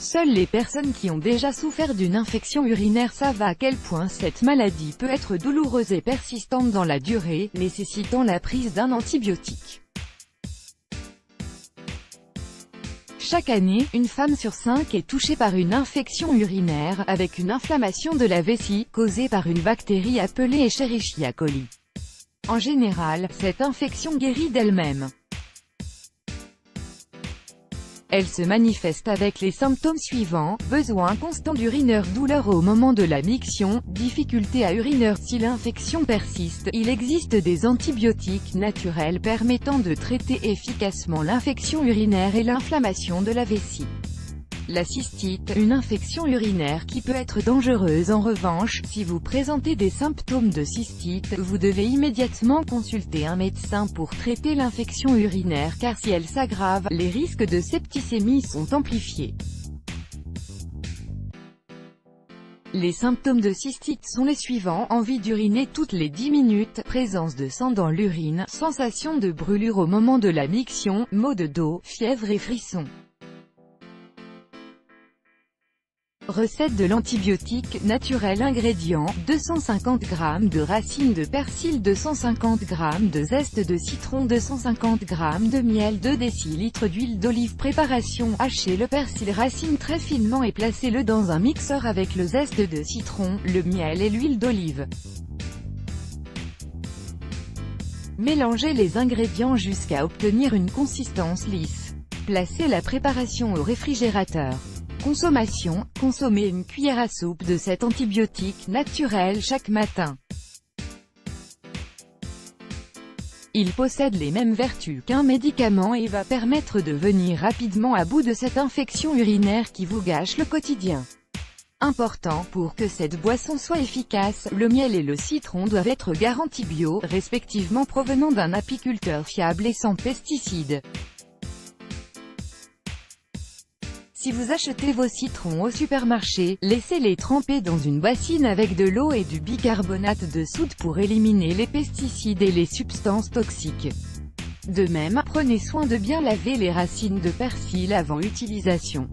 Seules les personnes qui ont déjà souffert d'une infection urinaire savent à quel point cette maladie peut être douloureuse et persistante dans la durée, nécessitant la prise d'un antibiotique. Chaque année, une femme sur 5 est touchée par une infection urinaire, avec une inflammation de la vessie, causée par une bactérie appelée Escherichia coli. En général, cette infection guérit d'elle-même. Elle se manifeste avec les symptômes suivants: besoin constant d'urineur, douleur au moment de la miction, difficulté à urineur. Si l'infection persiste, il existe des antibiotiques naturels permettant de traiter efficacement l'infection urinaire et l'inflammation de la vessie. La cystite, une infection urinaire qui peut être dangereuse. En revanche, si vous présentez des symptômes de cystite, vous devez immédiatement consulter un médecin pour traiter l'infection urinaire, car si elle s'aggrave, les risques de septicémie sont amplifiés. Les symptômes de cystite sont les suivants: envie d'uriner toutes les 10 minutes, présence de sang dans l'urine, sensation de brûlure au moment de la miction, maux de dos, fièvre et frissons. Recette de l'antibiotique naturel. Ingrédients: 250 g de racines de persil, 250 g de zeste de citron, 250 g de miel, 2 décilitres d'huile d'olive. Préparation: hachez le persil racine très finement et placez-le dans un mixeur avec le zeste de citron, le miel et l'huile d'olive. Mélangez les ingrédients jusqu'à obtenir une consistance lisse. Placez la préparation au réfrigérateur. Consommation: consommez une cuillère à soupe de cet antibiotique naturel chaque matin. Il possède les mêmes vertus qu'un médicament et va permettre de venir rapidement à bout de cette infection urinaire qui vous gâche le quotidien. Important, pour que cette boisson soit efficace, le miel et le citron doivent être garantis bio, respectivement provenant d'un apiculteur fiable et sans pesticides. Si vous achetez vos citrons au supermarché, laissez-les tremper dans une bassine avec de l'eau et du bicarbonate de soude pour éliminer les pesticides et les substances toxiques. De même, prenez soin de bien laver les racines de persil avant utilisation.